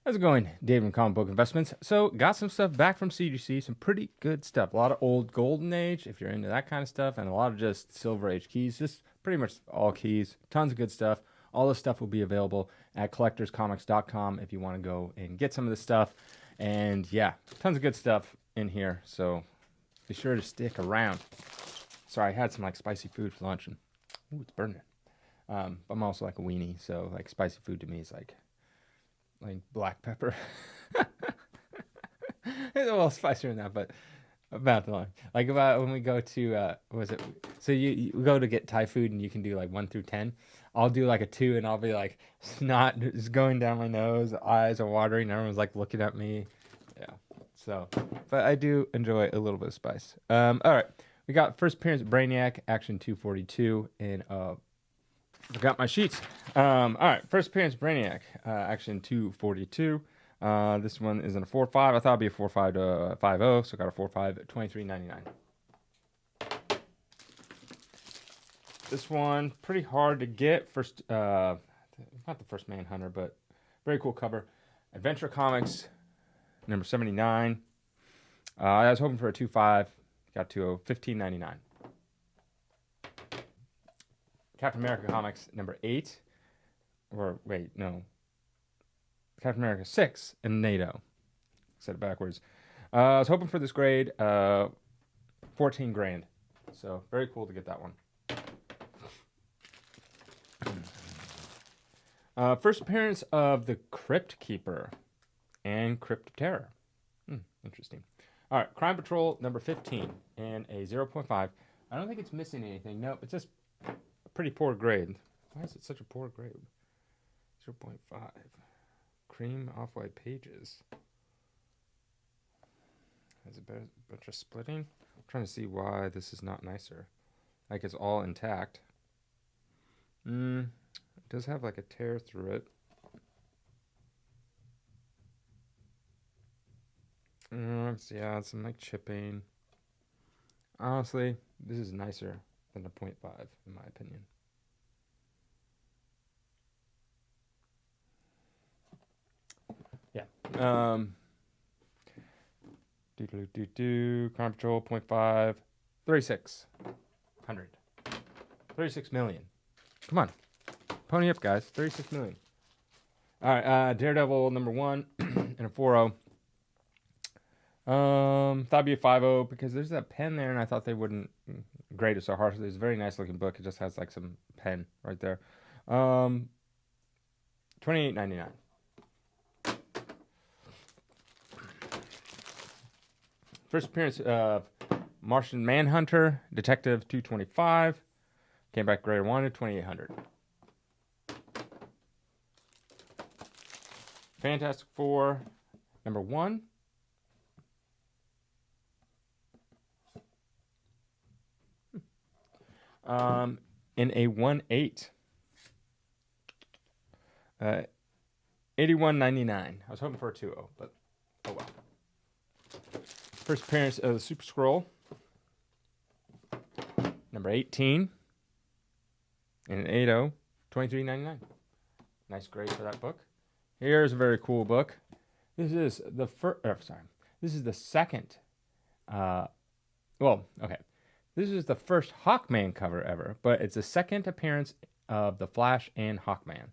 How's it going, Dave from Comic Book Investments? So, got some stuff back from CGC, some pretty good stuff. A lot of old Golden Age, if you're into that kind of stuff, and a lot of just Silver Age keys, just pretty much all keys. Tons of good stuff. All this stuff will be available at collectorscomics.com if you want to go and get some of this stuff. And yeah, tons of good stuff in here, so be sure to stick around. Sorry, I had some like spicy food for lunch, and ooh, it's burning. I'm also like a weenie, so like spicy food to me is like black pepper. It's a little spicier than that, but about the line. Like about when we go to what was it? So you go to get Thai food and you can do like 1 through 10. I'll do like a 2 and I'll be like snot just going down my nose, eyes are watering, everyone's like looking at me. Yeah. So, but I do enjoy a little bit of spice. All right. We got first appearance Brainiac, Action 242, and forgot my sheets. All right, first appearance Brainiac, Action 242. This one is in a 4.5. I thought it'd be a 4.5 to 5.0, so got a 4.5 at $23.99. This one pretty hard to get. First, not the first Manhunter, but very cool cover. Adventure Comics, number 79. I was hoping for a 2.5, got to a $15.99. Captain America Comics, number 8. Or wait, no. Captain America 6 in NATO. Said it backwards. I was hoping for this grade, 14 grand. So very cool to get that one. First appearance of the Crypt Keeper and Crypt Terror. Interesting. All right, Crime Patrol number 15 and a 0.5. I don't think it's missing anything. Nope, it's just a pretty poor grade. Why is it such a poor grade? 0.5. Cream off-white pages. Has a bunch of splitting. I'm trying to see why this is not nicer. Like it's all intact. It does have like a tear through it. Yeah, some like chipping. Honestly, this is nicer than a 0.5 in my opinion. Yeah. Crime Patrol 0.5. 3,600. 36 million. Come on. Pony up, guys. 36 million. All right. Daredevil number 1 and a 4.0. Thought it'd be a 5.0 because there's that pen there, and I thought they wouldn't grade it so harshly. It's a very nice looking book. It just has like some pen right there. $28.99. First appearance of Martian Manhunter, Detective 225. Came back grade 1 at 2,800. Fantastic Four, number 1. In a 1.8. $81.99. I was hoping for a 2.0, but oh well. First appearance of the Super Scroll, number 18. In an 8.0, $23.99. Nice grade for that book. Here's a very cool book. This is the This is the second. This is the first Hawkman cover ever, but it's the second appearance of the Flash and Hawkman.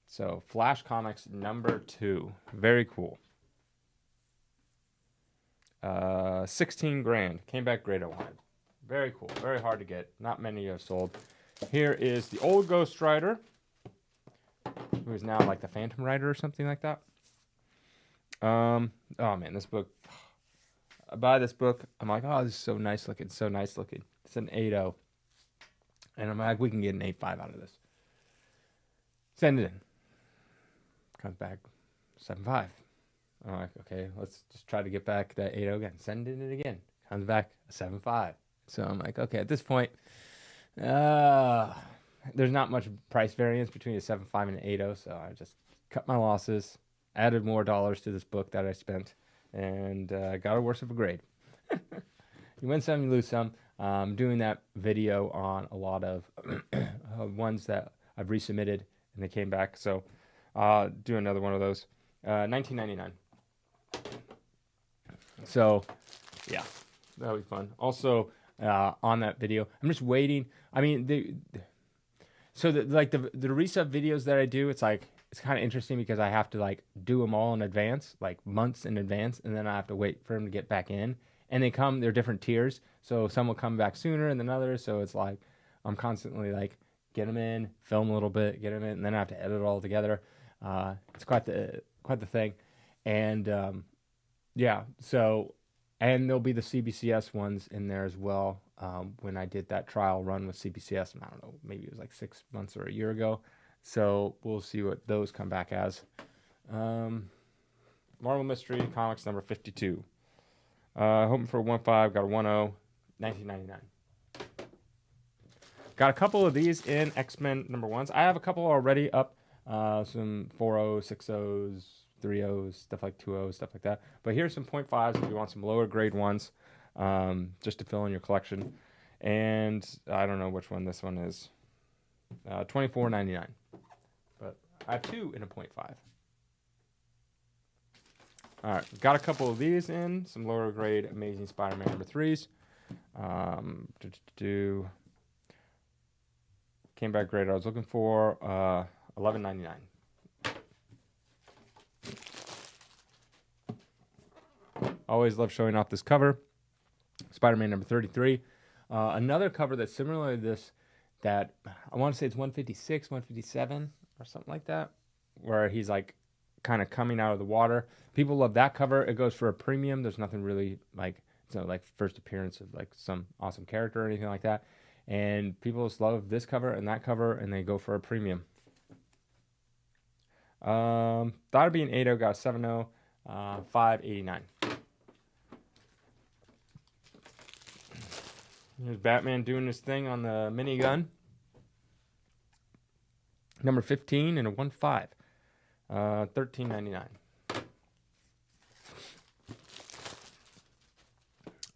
So Flash Comics number 2, very cool. 16 grand. Came back great. I wanted. Very cool. Very hard to get. Not many have sold. Here is the old Ghost Rider, who is now like the Phantom Rider or something like that. Oh man, this book. I buy this book. I'm like, oh, this is so nice looking. So nice looking. It's an 8.0. And I'm like, we can get an 8.5 out of this. Send it in. Comes back 7.5. I'm like, okay, let's just try to get back that 8.0 again. Send it in again. Comes back a 7.5. So I'm like, okay, at this point, there's not much price variance between a 7.5 and an 8.0, so I just cut my losses, added more dollars to this book that I spent, and got a worse of a grade. You win some, you lose some. I'm doing that video on a lot of ones that I've resubmitted and they came back, so do another one of those. $19.99. So, yeah, that'll be fun. Also, on that video, I'm just waiting. I mean, the resub videos that I do, it's like it's kind of interesting because I have to like do them all in advance, like months in advance, and then I have to wait for them to get back in. And they're different tiers, so some will come back sooner than others. So it's like I'm constantly like get them in, film a little bit, get them in, and then I have to edit it all together. It's quite the thing, and yeah. So, and there'll be the CBCS ones in there as well. When I did that trial run with CBCS, and I don't know, maybe it was like 6 months or a year ago. So we'll see what those come back as. Marvel Mystery Comics number 52. Hoping for a 1.5, got a 1.0, $19.99. Got a couple of these in X-Men number ones. I have a couple already up. Some 4.0s, 6.0s, 3.0s, stuff like 2.0s, stuff like that. But here's some 0.5s if you want some lower grade ones, just to fill in your collection. And I don't know which one this one is. $24.99. But I have two in a 0.5. All right, got a couple of these in, some lower grade Amazing Spider-Man number 3s. Came back great. I was looking for $11.99. Always love showing off this cover. Spider-Man number 33. Another cover that's similar to this, that I want to say it's 156, 157 or something like that, where he's like kind of coming out of the water. People love that cover. It goes for a premium. There's nothing really like, it's not like first appearance of like some awesome character or anything like that. And people just love this cover and that cover, and they go for a premium. Thought it'd be an 8.0, got a 7.0, $5.89. Here's Batman doing his thing on the minigun. Number 15 and a 1.5. $13.99.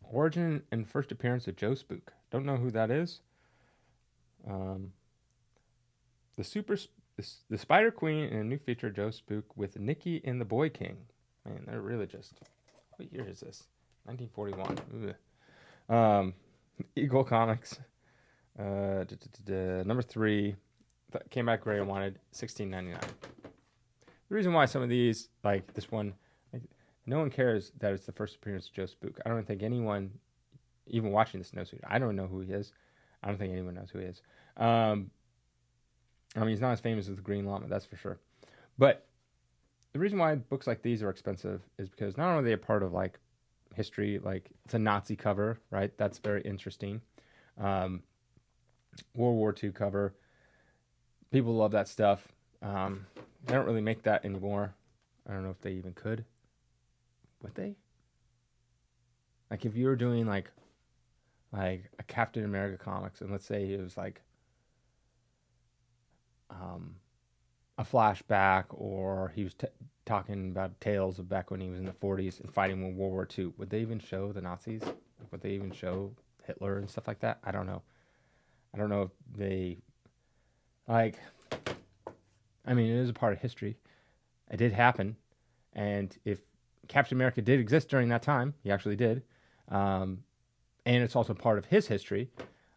Origin and first appearance of Joe Spook. Don't know who that is. The Spider Queen and a new feature, Joe Spook, with Nikki and the Boy King. Man, they're really just... What year is this? 1941. Eagle Comics. Number 3. Came back great. I wanted $16.99. The reason why some of these, like this one, like, no one cares that it's the first appearance of Joe Spook. I don't think anyone, even watching this, knows who. I don't know who he is. I don't think anyone knows who he is. I mean, he's not as famous as the Green Llama, that's for sure. But the reason why books like these are expensive is because not only are they a part of like history, like it's a Nazi cover, right? That's very interesting. World War II cover. People love that stuff. They don't really make that anymore. I don't know if they even could. Would they? Like if you were doing like a Captain America comics, and let's say it was like a flashback, or he was talking about tales of back when he was in the 40s and fighting in World War II. Would they even show the Nazis? Would they even show Hitler and stuff like that? I don't know. I don't know if they... Like, I mean, it is a part of history. It did happen. And if Captain America did exist during that time, he actually did, and it's also part of his history,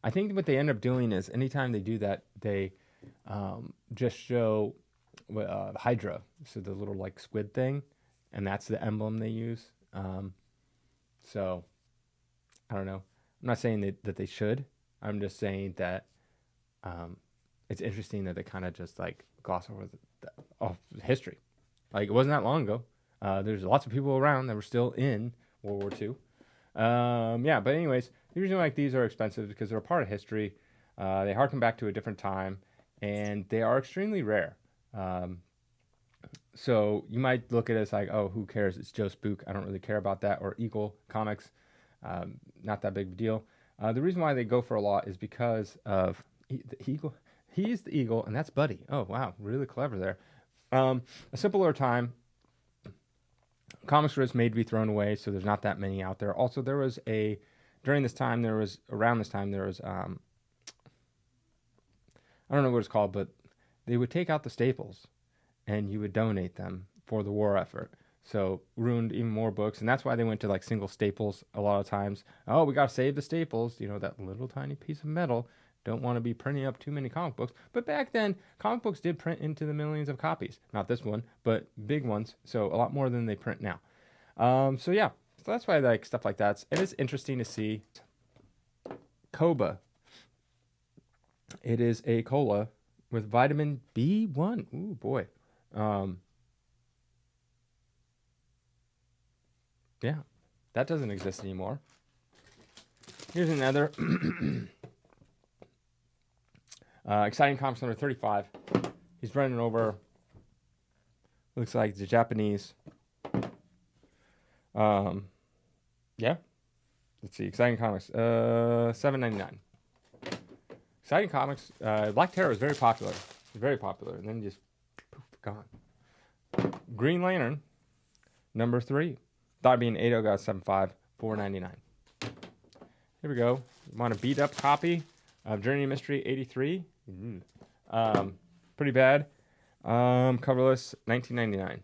I think what they end up doing is anytime they do that, they just show Hydra, so the little like squid thing, and that's the emblem they use. So, I don't know. I'm not saying that they should. I'm just saying that it's interesting that they kind of just like gloss over history. Like it wasn't that long ago. There's lots of people around that were still in World War II. Yeah, but anyways, the reason like these are expensive because they're a part of history. They harken back to a different time, and they are extremely rare. So you might look at it as like, oh, who cares? It's Joe Spook. I don't really care about that. Or Eagle Comics. Not that big of a deal. The reason why they go for a lot is because of the Eagle. He is the Eagle, and that's Buddy. Oh, wow. Really clever there. A simpler time. Comics were just made to be thrown away, so there's not that many out there. Also, around this time, there was, I don't know what it's called, but they would take out the staples, and you would donate them for the war effort. So ruined even more books, and that's why they went to like single staples a lot of times. Oh, we got to save the staples, you know, that little tiny piece of metal. Don't want to be printing up too many comic books. But back then, comic books did print into the millions of copies. Not this one, but big ones. So a lot more than they print now. So yeah, so that's why I like stuff like that. It is interesting to see. Koba. It is a cola with vitamin B1. Ooh, boy. Yeah, that doesn't exist anymore. Here's another. Exciting Comics number 35. He's running over. Looks like the Japanese. Yeah. Let's see. Exciting Comics. $7.99. Exciting Comics. Black Terror was very popular. Very popular. And then just poof, gone. Green Lantern. Number 3. Thought it'd be an 8.0, got 7.5. $4.99. Here we go. You want a beat up copy of Journey to Mystery 83? Pretty bad. Coverless, $19.99.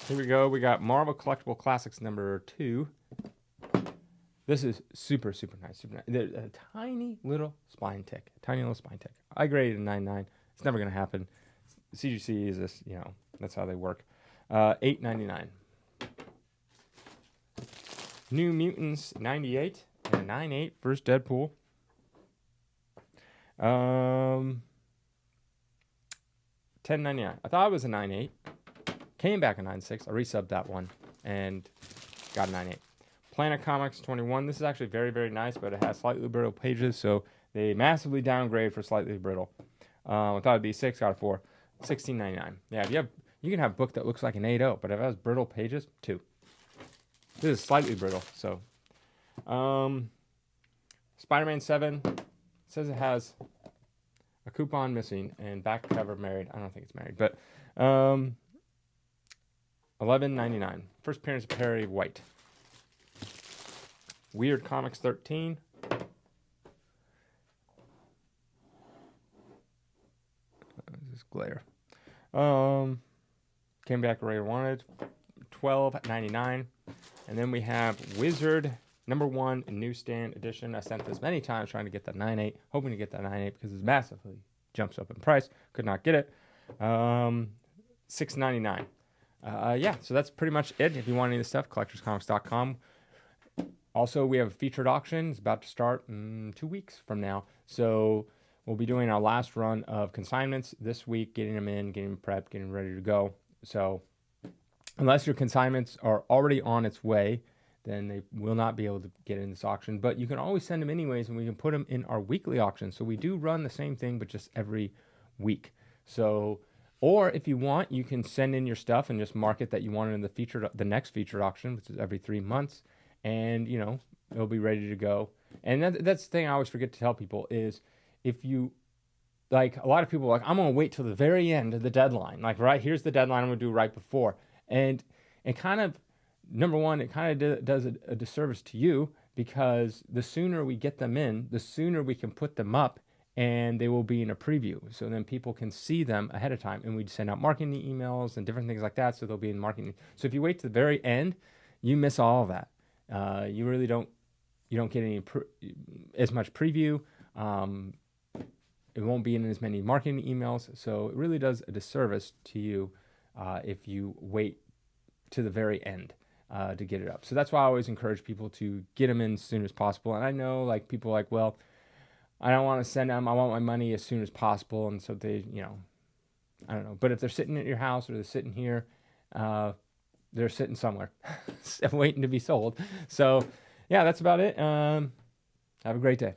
Here we go. We got Marvel Collectible Classics number 2. This is super, super nice. Super nice. There's a tiny little spine tick. Tiny little spine tick. I graded a 9.9. It's never going to happen. CGC is this, you know, that's how they work. $8.99. New Mutants 98 and a 9.8 versus Deadpool. $10.99. I thought it was a 9.8. Came back a 9.6. I resubbed that one and got a 9.8. Planet Comics 21. This is actually very, very nice, but it has slightly brittle pages, so they massively downgrade for slightly brittle. I thought it'd be 6, got a 4. $16.99. Yeah, if you can have a book that looks like an 8.0, but if it has brittle pages, 2. This is slightly brittle, so. Spider-Man 7 says it has a coupon missing and back cover married. I don't think it's married, but $11.99. First appearance of Perry White. Weird Comics 13. This glare. Came back where I wanted. $12.99. And then we have Wizard number 1 newsstand edition. I sent this many times trying to get that 9.8, hoping to get that 9.8 because it massively jumps up in price. Could not get it. $6.99. Yeah, so that's pretty much it. If you want any of this stuff, collectorscomics.com. Also, we have a featured auction. It's about to start 2 weeks from now. So we'll be doing our last run of consignments this week, getting them in, getting them prepped, getting ready to go. So unless your consignments are already on its way, then they will not be able to get in this auction. But you can always send them anyways, and we can put them in our weekly auction. So we do run the same thing, but just every week. So, or if you want, you can send in your stuff and just mark it that you want it in the next featured auction, which is every 3 months. And, you know, it'll be ready to go. And that's the thing I always forget to tell people is if you, like, a lot of people are like, I'm going to wait till the very end of the deadline. Like, right, here's the deadline I'm going to do right before. And it kind of, number one, it kind of does a disservice to you because the sooner we get them in, the sooner we can put them up and they will be in a preview. So then people can see them ahead of time. And we send out marketing emails and different things like that. So they'll be in marketing. So if you wait to the very end, you miss all of that. You really don't get any as much preview. It won't be in as many marketing emails. So it really does a disservice to you if you wait to the very end to get it up. So that's why I always encourage people to get them in as soon as possible. And I know like people are like, well, I don't want to send them. I want my money as soon as possible. And so they, you know, I don't know. But if they're sitting at your house or they're sitting here, they're sitting somewhere waiting to be sold. So yeah, that's about it. Have a great day.